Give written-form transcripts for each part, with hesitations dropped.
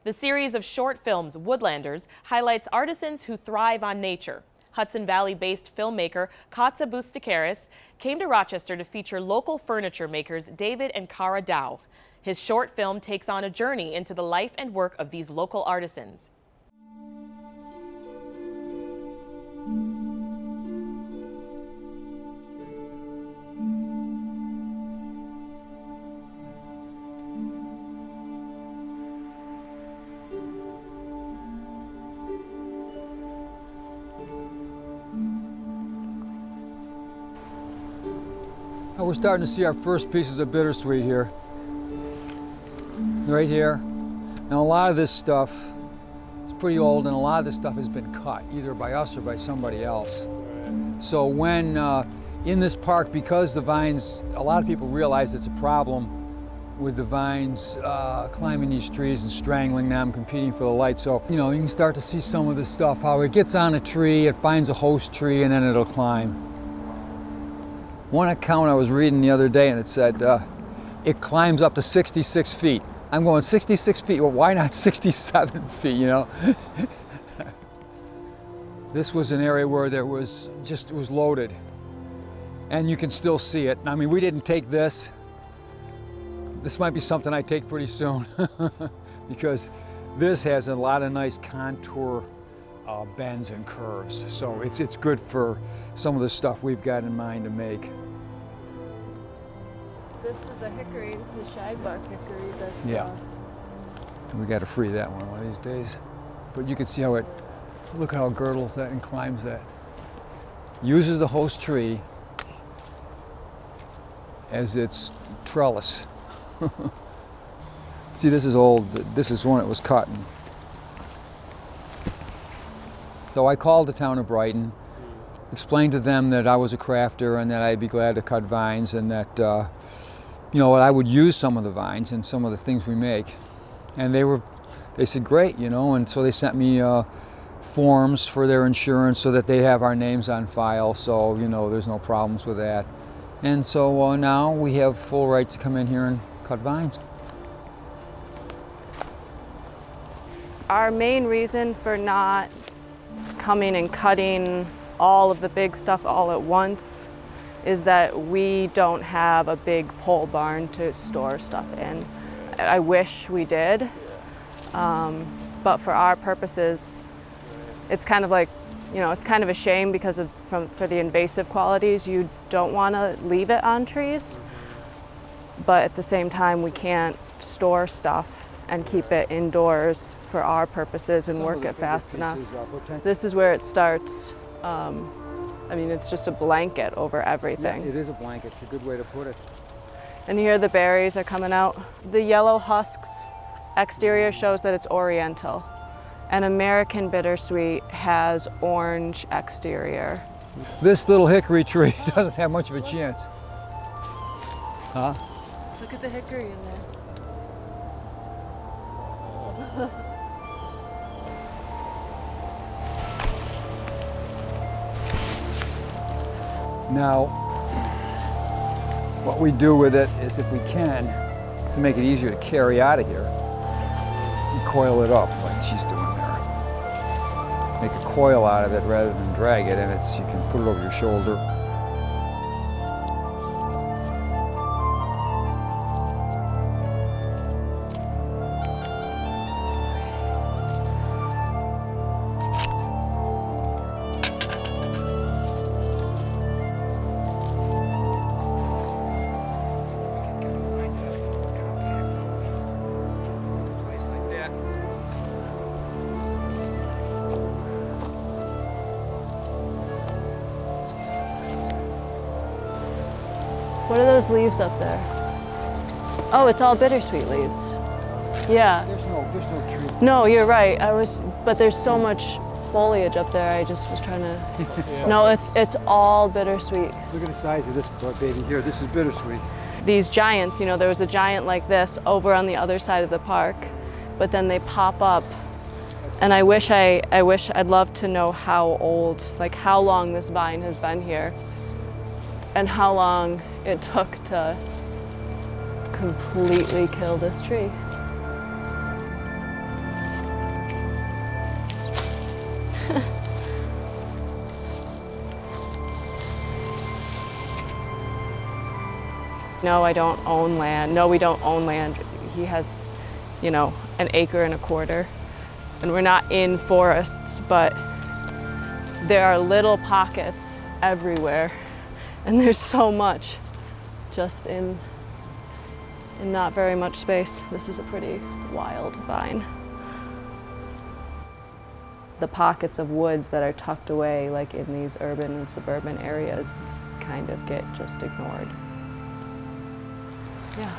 The series of short films, Woodlanders, highlights artisans who thrive on nature. Hudson Valley-based filmmaker Katsa Bustikaris came to Rochester to feature local furniture makers David and Cara Dow. His short film takes on a journey into the life and work of these local artisans. We're starting to see our first pieces of bittersweet here. Right here. Now a lot of this stuff is pretty old, and a lot of this stuff has been cut, either by us or by somebody else. So when in this park, because the vines, a lot of people realize it's a problem with the vines climbing these trees and strangling them, competing for the light. So, you can start to see some of this stuff, how it gets on a tree, it finds a host tree, and then it'll climb. One account I was reading the other day, and it said it climbs up to 66 feet. I'm going 66 feet, well, why not 67 feet, This was an area where there was it was loaded. And you can still see it. I mean, we didn't take this. This might be something I take pretty soon because this has a lot of nice contour bends and curves. So it's good for some of the stuff we've got in mind to make. This is a hickory, this is a shagbark hickory. Yeah. We got to free that one of these days. But you can see how look how it girdles that and climbs that. Uses the host tree as its trellis. See, this is old. This is when it was cut. So I called the town of Brighton, explained to them that I was a crafter and that I'd be glad to cut vines, and that I would use some of the vines in some of the things we make. And they said great, and so they sent me forms for their insurance so that they have our names on file, so there's no problems with that. And so now we have full rights to come in here and cut vines. Our main reason for not coming and cutting all of the big stuff all at once is that we don't have a big pole barn to store stuff in. I wish we did, but for our purposes, it's kind of like, it's kind of a shame because for the invasive qualities, you don't want to leave it on trees, but at the same time, we can't store stuff and keep it indoors for our purposes and work it fast enough. This is where it starts. It's just a blanket over everything. Yeah, it is a blanket. It's a good way to put it. And here the berries are coming out. The yellow husks exterior shows that it's oriental. An American bittersweet has orange exterior. This little hickory tree doesn't have much of a chance. Huh? Look at the hickory in there. Now, what we do with it is, if we can, to make it easier to carry out of here, we coil it up like she's doing there. Make a coil out of it rather than drag it, and you can put it over your shoulder. What are those leaves up there? Oh, it's all bittersweet leaves. Yeah. There's no tree. No, you're right. But there's so much foliage up there. I just was trying to. Yeah. No, it's all bittersweet. Look at the size of this baby here. This is bittersweet. These giants, there was a giant like this over on the other side of the park, but then they pop up. And I wish I'd love to know how old, like how long this vine has been here, and how long it took to completely kill this tree. no, I don't own land. No, we don't own land. He has, you know, 1.25 acres. And we're not in forests, but there are little pockets everywhere. And there's so much just in not very much space. This is a pretty wild vine. The pockets of woods that are tucked away, like in these urban and suburban areas, kind of get just ignored. Yeah,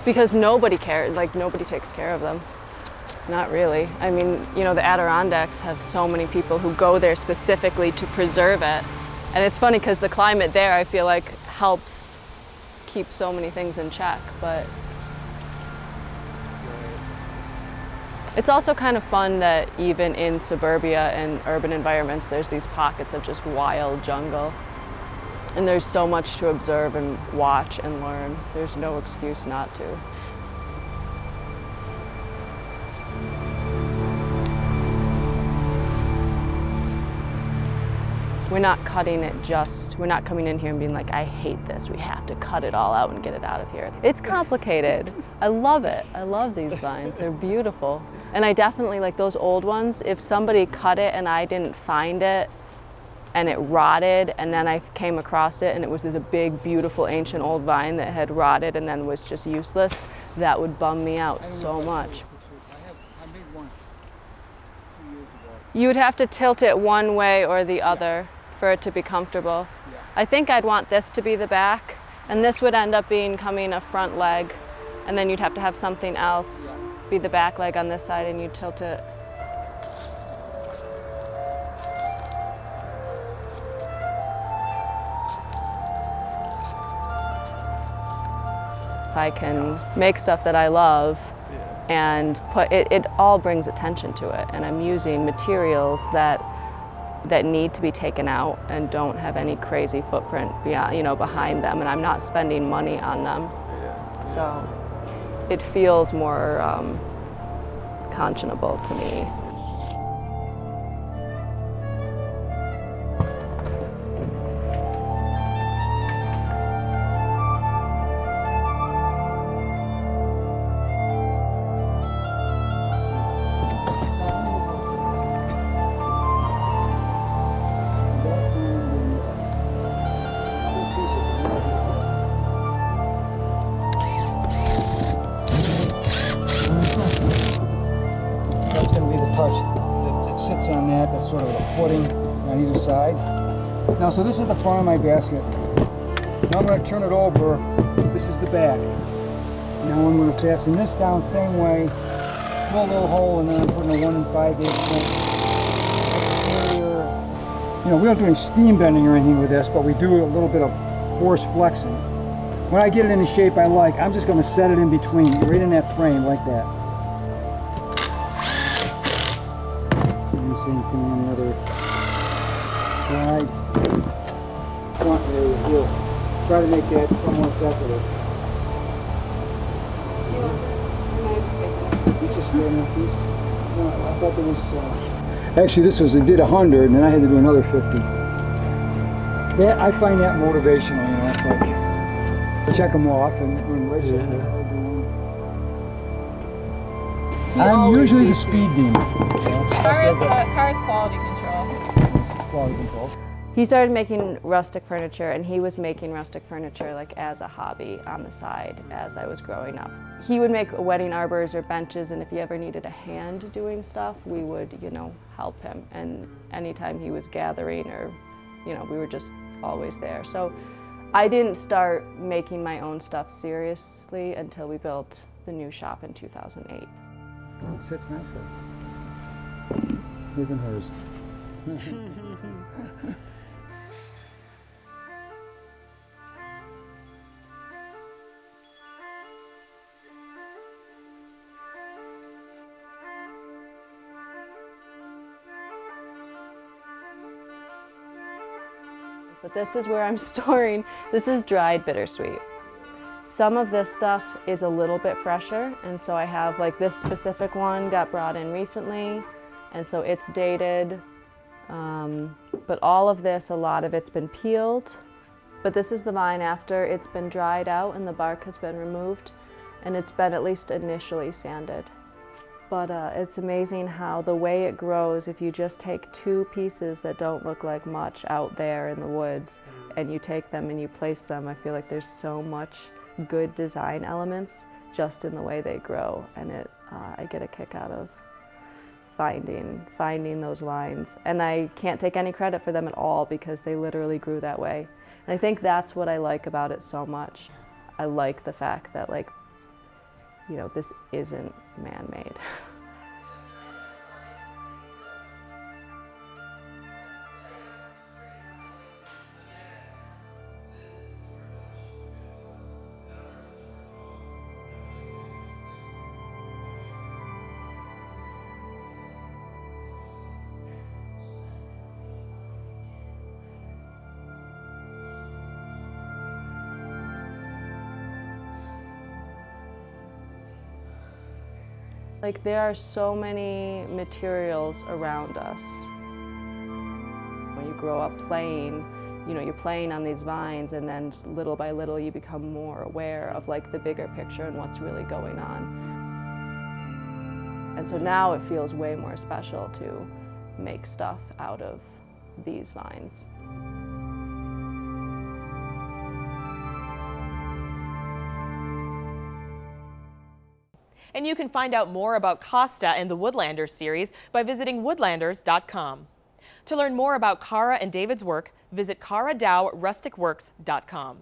because nobody cares, like nobody takes care of them. Not really. I mean, you know, the Adirondacks have so many people who go there specifically to preserve it. And it's funny because the climate there, I feel like, helps keep so many things in check, but it's also kind of fun that even in suburbia and urban environments, there's these pockets of just wild jungle. And there's so much to observe and watch and learn. There's no excuse not to. We're not cutting it we're not coming in here and being like, I hate this, we have to cut it all out and get it out of here. It's complicated. I love it. I love these vines. They're beautiful. And I definitely, like those old ones, if somebody cut it and I didn't find it and it rotted and then I came across it and it was this big, beautiful, ancient old vine that had rotted and then was just useless, that would bum me out so much. I made one 2 years ago. You would have to tilt it one way or the other for it to be comfortable. Yeah. I think I'd want this to be the back, and this would end up becoming a front leg, and then you'd have to have something else be the back leg on this side, and you tilt it. If I can make stuff that I love and put it all brings attention to it, and I'm using materials that need to be taken out and don't have any crazy footprint beyond, you know, behind them, and I'm not spending money on them. So it feels more conscionable to me. That's going to be the touch that sits on that. That's sort of a footing on either side. Now, so this is the front of my basket. Now I'm going to turn it over. This is the back. Now I'm going to fasten this down same way. Drill a little hole, and then I'm putting a 1 5/8 exterior. You know, we don't do any steam bending or anything with this, but we do a little bit of force flexing. When I get it in the shape I like, I'm just going to set it in between, right in that frame like that. And the same thing on the other side. Front area here. Try to make that somewhat decorative. You just get enough piece? No, I thought there was... Actually, this was, it did 100, and then I had to do another 50. That, I find that motivational, you know, it's like... Check them off and when ready. I'm usually the speed demon. Cars quality control. Quality control. He started making rustic furniture, and he was making rustic furniture like as a hobby on the side as I was growing up. He would make wedding arbors or benches, and if he ever needed a hand doing stuff, we would, you know, help him. And anytime he was gathering or, you know, we were just always there. So I didn't start making my own stuff seriously until we built the new shop in 2008. It sits nicely. His and hers. But this is where I'm storing, this is dried bittersweet. Some of this stuff is a little bit fresher, and so I have like this specific one got brought in recently, and so it's dated. But all of this, a lot of it's been peeled, But this is the vine after it's been dried out and the bark has been removed, and it's been at least initially sanded. But it's amazing how the way it grows, if you just take two pieces that don't look like much out there in the woods and you take them and you place them, I feel like there's so much good design elements just in the way they grow, and I get a kick out of finding those lines. And I can't take any credit for them at all because they literally grew that way. And I think that's what I like about it so much. I like the fact that, like, you know, this isn't man-made. Like, there are so many materials around us. When you grow up playing, you know, you're playing on these vines, and then just little by little you become more aware of, like, the bigger picture and what's really going on. And so now it feels way more special to make stuff out of these vines. And you can find out more about Costa and the Woodlanders series by visiting woodlanders.com. To learn more about Cara and David's work, visit caradowrusticworks.com.